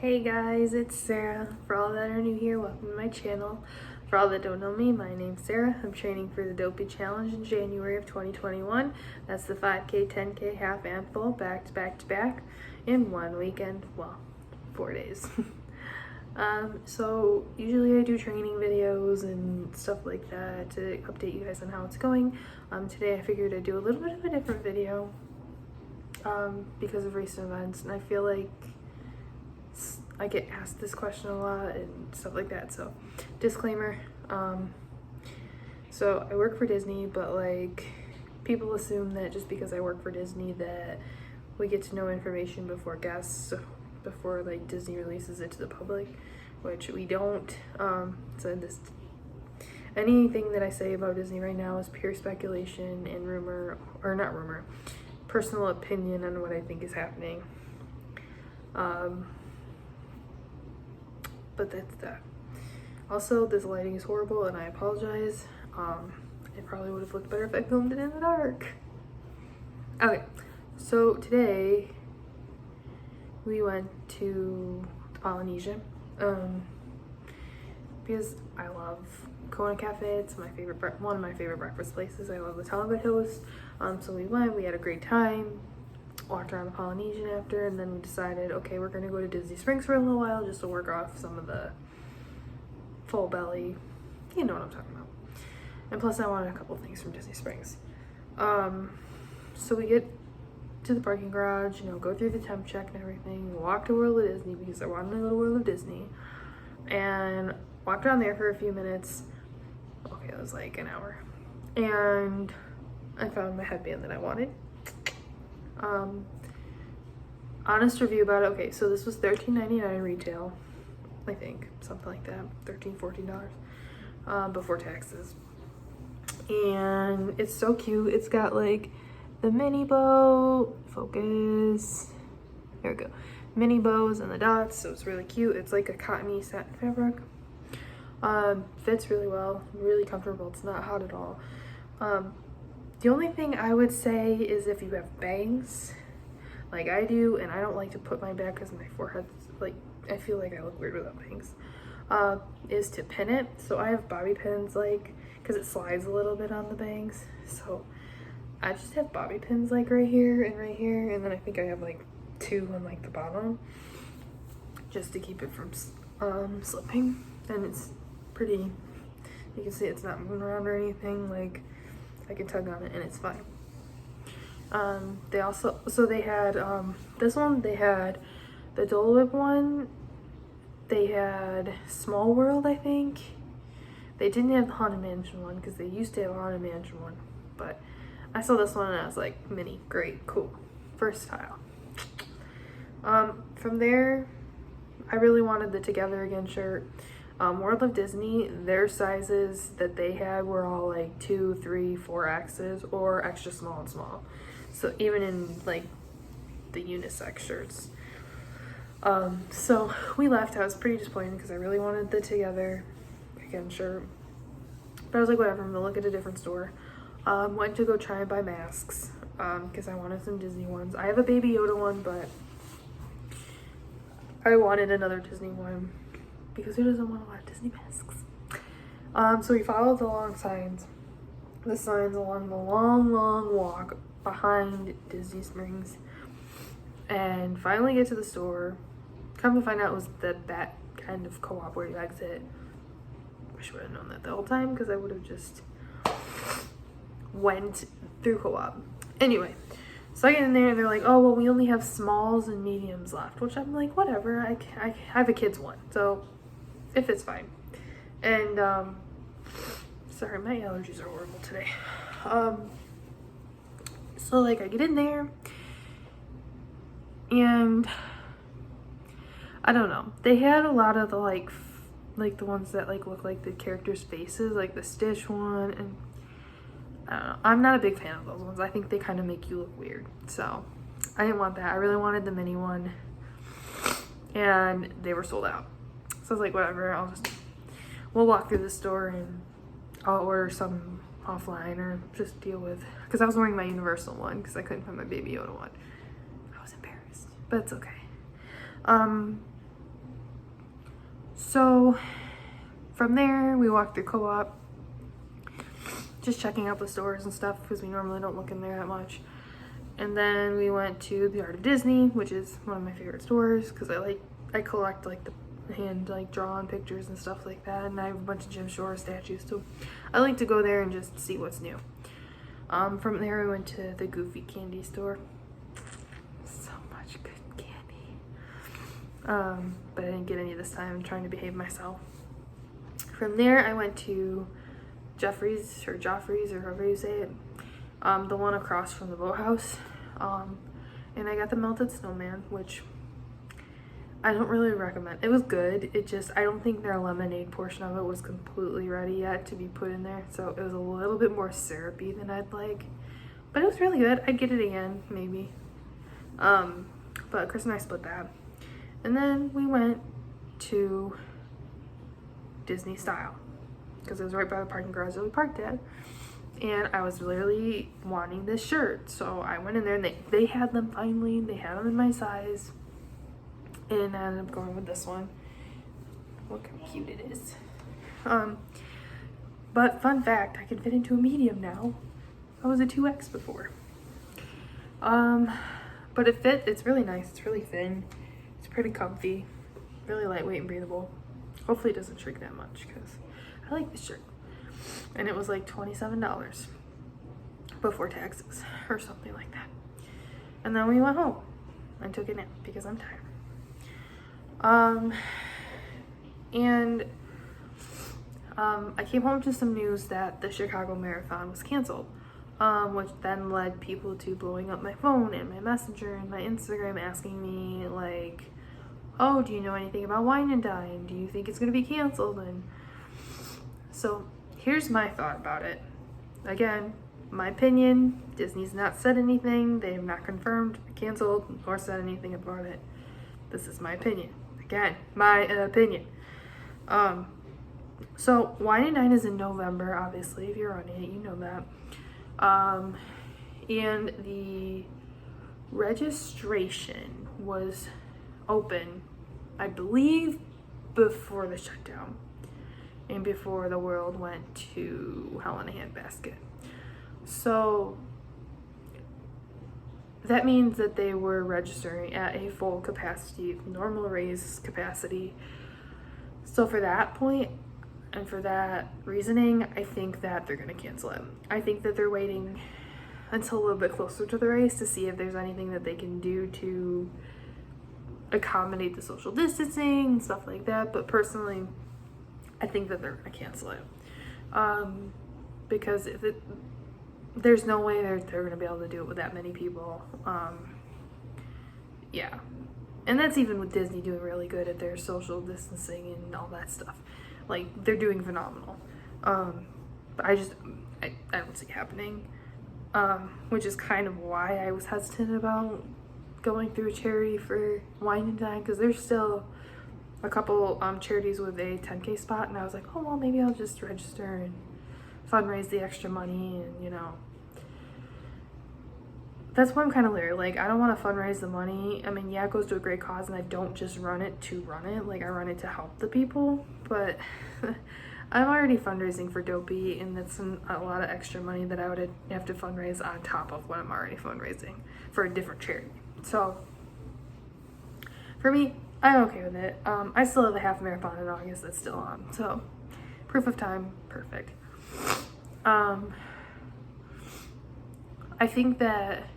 Hey guys, it's Sarah. For all that are new here, welcome to my channel. For all that don't know me, my name's Sarah. I'm training for the Dopey Challenge in January of 2021. That's the 5K, 10K, half and full, back to back to back in one weekend. Well, 4 days. So usually I do training videos and stuff like that to update you guys on how it's going. Today I figured I'd do a little bit of a different video because of recent events, and I feel like I get asked this question a lot and stuff like that. So disclaimer, so I work for Disney, but like people assume that just because I work for Disney that we get to know information before guests, before like Disney releases it to the public, which we don't. So anything that I say about Disney right now is pure speculation and rumor, or not rumor, personal opinion on what I think is happening. But that's that. Also, this lighting is horrible and I apologize. It probably would have looked better if I filmed it in the dark. Okay, so today we went to Polynesia because I love Kona Cafe. It's my favorite, one of my favorite breakfast places. I love the Talbot Host. So we went, we had a great time. Walked around the Polynesian after, and then we decided, okay, we're gonna go to Disney Springs for a little while just to work off some of the full belly, you know what I'm talking about. And plus I wanted a couple things from Disney Springs. So we get to the parking garage, you know, go through the temp check and everything, walk to World of Disney because I wanted to go to World of Disney, and walked around there for a few minutes. Okay, it was like an hour, and I found my headband that I wanted. Honest review about it. Okay, so this was $13.99 retail, I think, something like that, $14 before taxes. And it's so cute. It's got like the mini bow, focus, there we go, mini bows and the dots, so it's really cute. It's like a cottony satin fabric. Fits really well, really comfortable. It's not hot at all. The only thing I would say is if you have bangs, like I do, and I don't like to put mine back because my forehead's like, I feel like I look weird without bangs, is to pin it. So I have bobby pins, like, because it slides a little bit on the bangs. So I just have bobby pins like right here, and then I think I have like 2 on like the bottom, just to keep it from slipping. And it's pretty, you can see it's not moving around or anything, like I can tug on it and it's fine. They also, so they had this one, they had the Dole Whip one, they had Small World, I think. They didn't have the Haunted Mansion one because they used to have a Haunted Mansion one, but I saw this one and I was like, mini, great, cool, versatile. From there, I really wanted the Together Again shirt. World of Disney, their sizes that they had were all like 2, 3, 4X's or extra small and small. So even in like the unisex shirts. So we left. I was pretty disappointed because I really wanted the Together Again shirt. But I was like, whatever, I'm gonna look at a different store. Went to go try and buy masks because I wanted some Disney ones. I have a Baby Yoda one, but I wanted another Disney one because who doesn't want a lot of Disney masks? So we followed the signs along the long walk behind Disney Springs, and finally get to the store. Come to find out it was the back kind of co-op where you exit. Wish I would have known that the whole time because I would have just went through co-op. Anyway, so I get in there and they're like, oh, well, we only have smalls and mediums left, which I'm like, whatever, I have a kid's one, so if it's fine. And sorry, my allergies are horrible today. So like I get in there and I don't know, they had a lot of the like the ones that like look like the characters' faces, like the Stitch one, and I don't know, I'm not a big fan of those ones. I think they kind of make you look weird, so I didn't want that. I really wanted the mini one, and they were sold out. So I was like, whatever, we'll walk through the store and I'll order some offline or just deal with, because I was wearing my Universal one because I couldn't find my Baby Yoda one. I was embarrassed, but it's okay. So from there, we walked through Co-op, just checking out the stores and stuff because we normally don't look in there that much. And then we went to the Art of Disney, which is one of my favorite stores because I collect like the hand like drawn pictures and stuff like that, and I have a bunch of Jim Shore statues too. I like to go there and just see what's new. From there we went to the Goofy candy store. So much good candy. But I didn't get any this time. I'm trying to behave myself. From there I went to Joffrey's or however you say it. The one across from the boathouse. And I got the melted snowman, which I don't really recommend. It was good. It just, I don't think their lemonade portion of it was completely ready yet to be put in there. So it was a little bit more syrupy than I'd like. But it was really good. I'd get it again, maybe. But Chris and I split that. And then we went to Disney Style. Because it was right by the parking garage that we parked at. And I was literally wanting this shirt. So I went in there and they had them finally. They had them in my size. And I ended up going with this one. Look how cute it is. But fun fact, I can fit into a medium now. I was a 2X before. But it fit, it's really nice. It's really thin. It's pretty comfy. Really lightweight and breathable. Hopefully it doesn't shrink that much because I like this shirt. And it was like $27 before taxes or something like that. And then we went home and took a nap because I'm tired. I came home to some news that the Chicago Marathon was canceled, which then led people to blowing up my phone and my Messenger and my Instagram asking me like, oh, do you know anything about Wine and Dine? Do you think it's going to be canceled? And so here's my thought about it. Again, my opinion, Disney's not said anything. They have not confirmed, canceled, or said anything about it. This is my opinion. Again, my opinion. So Wine and Dine is in November, obviously, if you're on it, you know that. And the registration was open, I believe, before the shutdown and before the world went to hell in a handbasket. So that means that they were registering at a full capacity, normal race capacity. So for that point and for that reasoning, I think that they're going to cancel it. I think that they're waiting until a little bit closer to the race to see if there's anything that they can do to accommodate the social distancing and stuff like that. But personally, I think that they're going to cancel it. Because there's no way they're going to be able to do it with that many people. Yeah. And that's even with Disney doing really good at their social distancing and all that stuff. Like, they're doing phenomenal. But I don't see it happening. Which is kind of why I was hesitant about going through a charity for Wine and Dine, because there's still a couple charities with a 10K spot, and I was like, oh, well, maybe I'll just register and fundraise the extra money, and, you know. That's why I'm kind of leery. Like, I don't want to fundraise the money. I mean, yeah, it goes to a great cause, and I don't just run it to run it. Like, I run it to help the people, but I'm already fundraising for Dopey, and that's a lot of extra money that I would have to fundraise on top of what I'm already fundraising for a different charity. So, for me, I'm okay with it. I still have a half marathon in August that's still on, so proof of time, perfect. I think that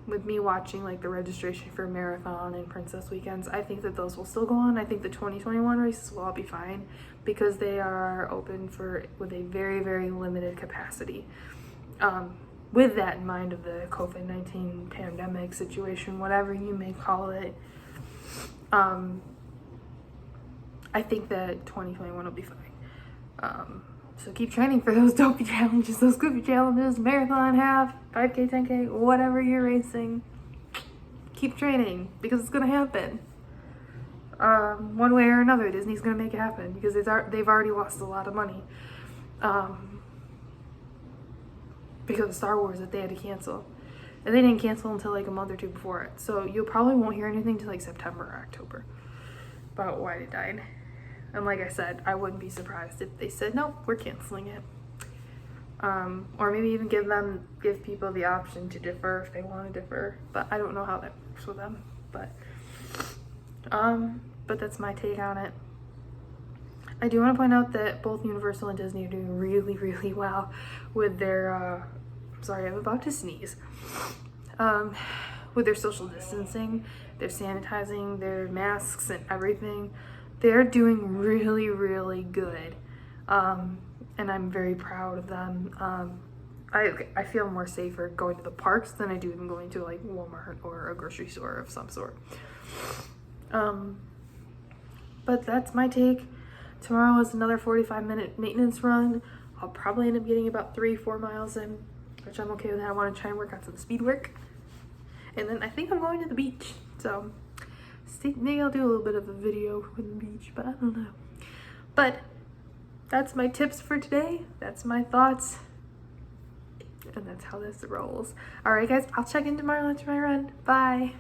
with me watching like the registration for Marathon and Princess Weekends, I think that those will still go on. I think the 2021 races will all be fine because they are open with a very, very limited capacity. With that in mind of the COVID-19 pandemic situation, whatever you may call it, I think that 2021 will be fine. So keep training for those dopey challenges, those goofy challenges, marathon, half, 5K, 10K, whatever you're racing. Keep training because it's going to happen. One way or another, Disney's going to make it happen because they've already lost a lot of money. Because of Star Wars that they had to cancel. and they didn't cancel until like a month or two before it. So you probably won't hear anything till like September or October about Wine and Dine. And like I said, I wouldn't be surprised if they said, nope, we're canceling it. Or maybe even give people the option to defer if they want to defer. But I don't know how that works with them. But that's my take on it. I do want to point out that both Universal and Disney are doing really, really well with their, sorry, I'm about to sneeze. With their social distancing, their sanitizing, their masks and everything. They're doing really, really good. And I'm very proud of them. I feel more safer going to the parks than I do even going to like Walmart or a grocery store of some sort. But that's my take. Tomorrow is another 45-minute maintenance run. I'll probably end up getting about 3-4 miles in, which I'm okay with that. I want to try and work on some speed work. And then I think I'm going to the beach. So maybe I'll do a little bit of a video from the beach, but I don't know. But that's my tips for today. That's my thoughts. And that's how this rolls. All right, guys, I'll check in tomorrow after my run. Bye.